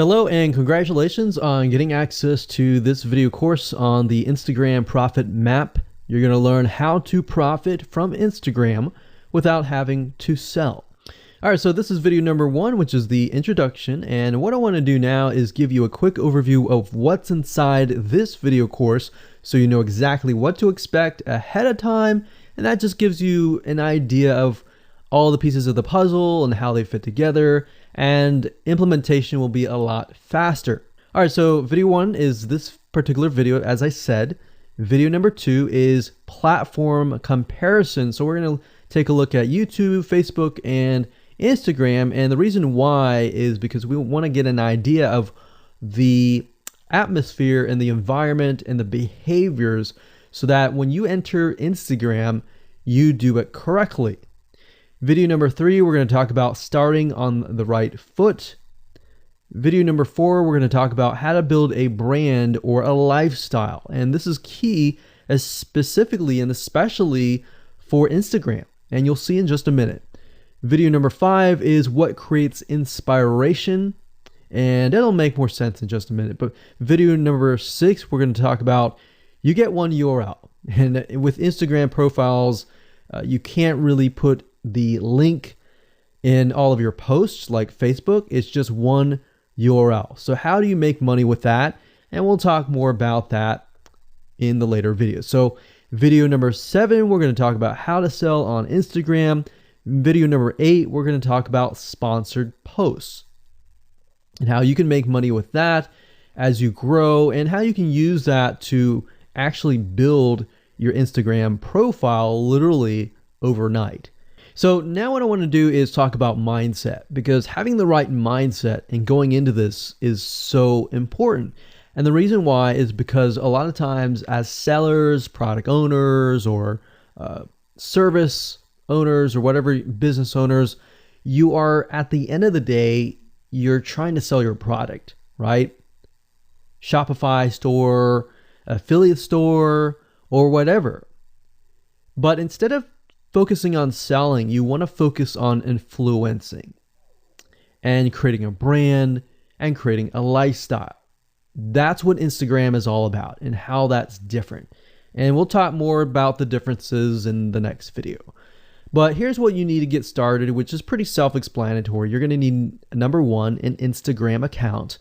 Hello and congratulations on getting access to this video course on the Instagram Profit Map. You're going to learn how to profit from Instagram without having to sell. All right, so this is video number 1, which is the introduction. And what I want to do now is give you a quick overview of what's inside this video course so you know exactly what to expect ahead of time. And that just gives you an idea of all the pieces of the puzzle and how they fit together, and implementation will be a lot faster. All right, so video 1 is this particular video, as I said. Video number 2 is platform comparison. So we're going to take a look at YouTube, Facebook, and Instagram. And the reason why is because we want to get an idea of the atmosphere and the environment and the behaviors so that when you enter Instagram, you do it correctly. Video number 3, we're going to talk about starting on the right foot. Video number 4, we're going to talk about how to build a brand or a lifestyle. And this is key, as specifically and especially for Instagram. And you'll see in just a minute. Video number 5 is what creates inspiration. And it'll make more sense in just a minute. But video number 6, we're going to talk about you get one URL. And with Instagram profiles, you can't really put the link in all of your posts like Facebook. It's just one URL. So how do you make money with that? And we'll talk more about that in the later videos. So video number 7, we're going to talk about how to sell on Instagram. Video number 8, we're going to talk about sponsored posts and how you can make money with that as you grow, and how you can use that to actually build your Instagram profile literally overnight. So now what I want to do is talk about mindset, because having the right mindset and going into this is so important. And the reason why is because a lot of times as sellers, product owners, or service owners, or whatever, business owners, you are, at the end of the day, you're trying to sell your product, right? Shopify store, affiliate store, or whatever. But instead of focusing on selling, you want to focus on influencing and creating a brand and creating a lifestyle. That's what Instagram is all about and how that's different. And we'll talk more about the differences in the next video. But here's what you need to get started, which is pretty self-explanatory. You're going to need, number 1, an Instagram account.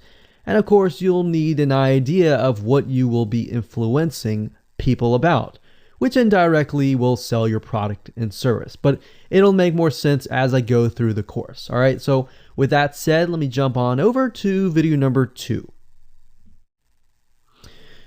And of course, you'll need an idea of what you will be influencing people about, which indirectly will sell your product and service. But it'll make more sense as I go through the course. All right, so with that said, let me jump on over to video number 2.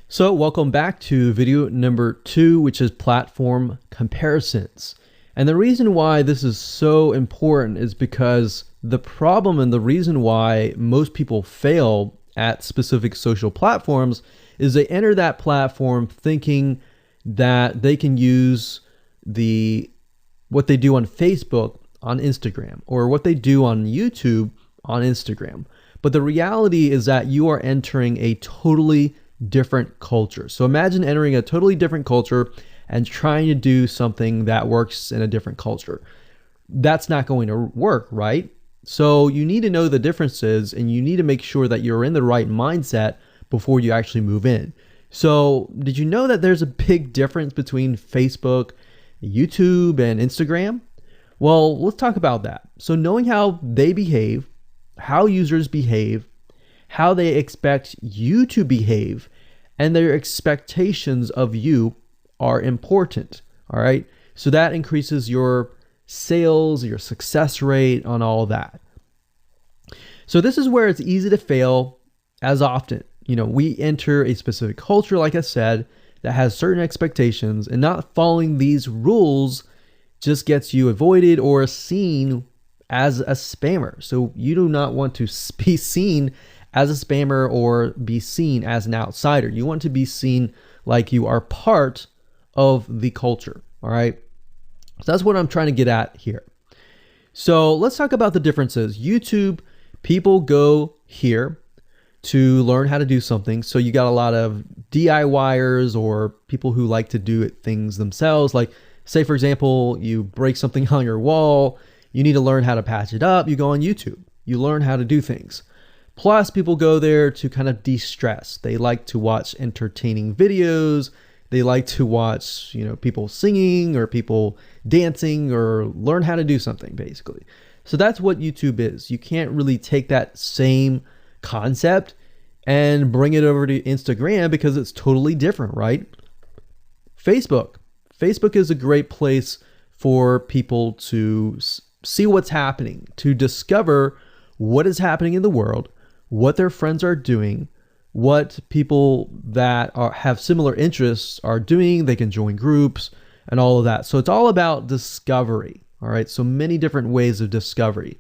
So welcome back to video number 2, which is platform comparisons. And the reason why this is so important is because the problem and the reason why most people fail at specific social platforms is they enter that platform thinking that they can use what they do on Facebook on Instagram, or what they do on YouTube on Instagram. But the reality is that you are entering a totally different culture. So imagine entering a totally different culture and trying to do something that works in a different culture. That's not going to work, right? So you need to know the differences, and you need to make sure that you're in the right mindset before you actually move in. So did you know that there's a big difference between Facebook, YouTube, and Instagram? Well, let's talk about that. So knowing how they behave, how users behave, how they expect you to behave, and their expectations of you are important. All right. So that increases your sales, your success rate on all that. So this is where it's easy to fail as often. You know, we enter a specific culture, like I said, that has certain expectations, and not following these rules just gets you avoided or seen as a spammer. So you do not want to be seen as a spammer or be seen as an outsider. You want to be seen like you are part of the culture. All right. So that's what I'm trying to get at here. So let's talk about the differences. YouTube, people go here to learn how to do something. So you got a lot of DIYers, or people who like to do things themselves. Like, say, for example, you break something on your wall, you need to learn how to patch it up. You go on YouTube, you learn how to do things. Plus, people go there to kind of de-stress. They like to watch entertaining videos. They like to watch, people singing or people dancing or learn how to do something, basically. So that's what YouTube is. You can't really take that same concept and bring it over to Instagram because it's totally different, right? Facebook. Facebook is a great place for people to see what's happening, to discover what is happening in the world, what their friends are doing, what people that have similar interests are doing. They can join groups and all of that. So it's all about discovery. All right. So many different ways of discovery.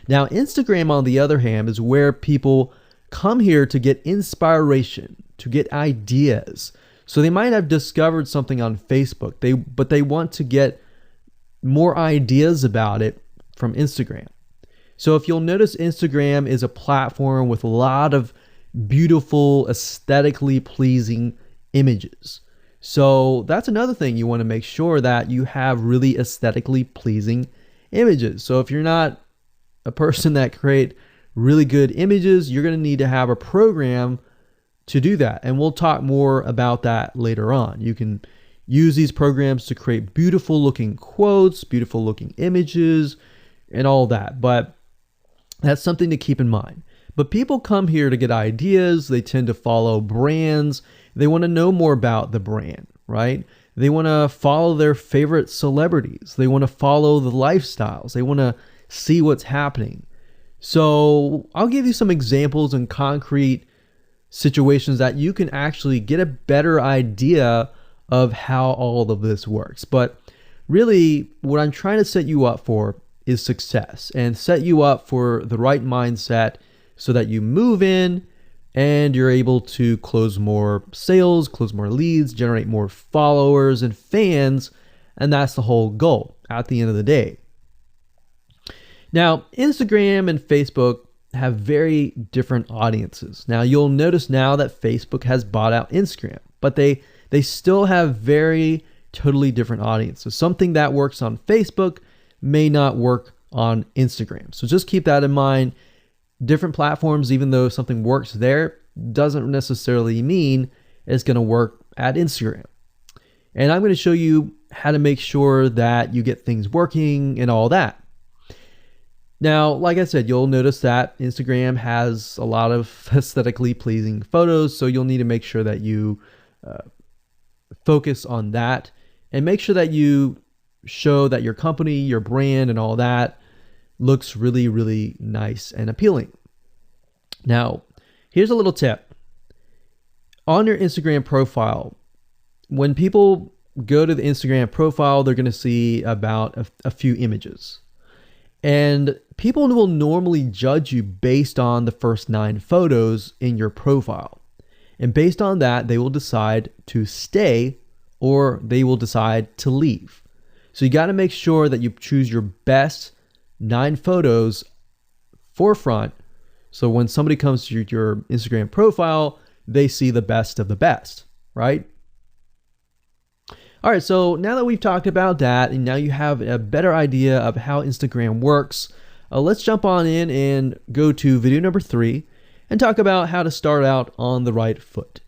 Now, Instagram, on the other hand, is where people come here to get inspiration, to get ideas. So they might have discovered something on Facebook, but they want to get more ideas about it from Instagram. So if you'll notice, Instagram is a platform with a lot of beautiful, aesthetically pleasing images. So that's another thing. You want to make sure that you have really aesthetically pleasing images. So if you're not a person that create really good images, you're going to need to have a program to do that. And we'll talk more about that later on. You can use these programs to create beautiful looking quotes, beautiful looking images, and all that. But that's something to keep in mind. But people come here to get ideas. They tend to follow brands. They want to know more about the brand, right? They want to follow their favorite celebrities. They want to follow the lifestyles. They want to see what's happening. So I'll give you some examples and concrete situations that you can actually get a better idea of how all of this works. But really, what I'm trying to set you up for is success, and set you up for the right mindset so that you move in and you're able to close more sales, close more leads, generate more followers and fans. And that's the whole goal at the end of the day. Now, Instagram and Facebook have very different audiences. Now, you'll notice now that Facebook has bought out Instagram, but they still have very totally different audiences. Something that works on Facebook may not work on Instagram. So just keep that in mind. Different platforms, even though something works there, doesn't necessarily mean it's going to work at Instagram. And I'm going to show you how to make sure that you get things working and all that. Now, like I said, you'll notice that Instagram has a lot of aesthetically pleasing photos, so you'll need to make sure that you focus on that and make sure that you show that your company, your brand, and all that looks really, really nice and appealing. Now, here's a little tip. On your Instagram profile, when people go to the Instagram profile, they're going to see about a few images. And people will normally judge you based on the first 9 photos in your profile. And based on that, they will decide to stay or they will decide to leave. So you got to make sure that you choose your best 9 photos forefront. So when somebody comes to your Instagram profile, they see the best of the best, right? All right, so now that we've talked about that, and now you have a better idea of how Instagram works, let's jump on in and go to video number 3 and talk about how to start out on the right foot.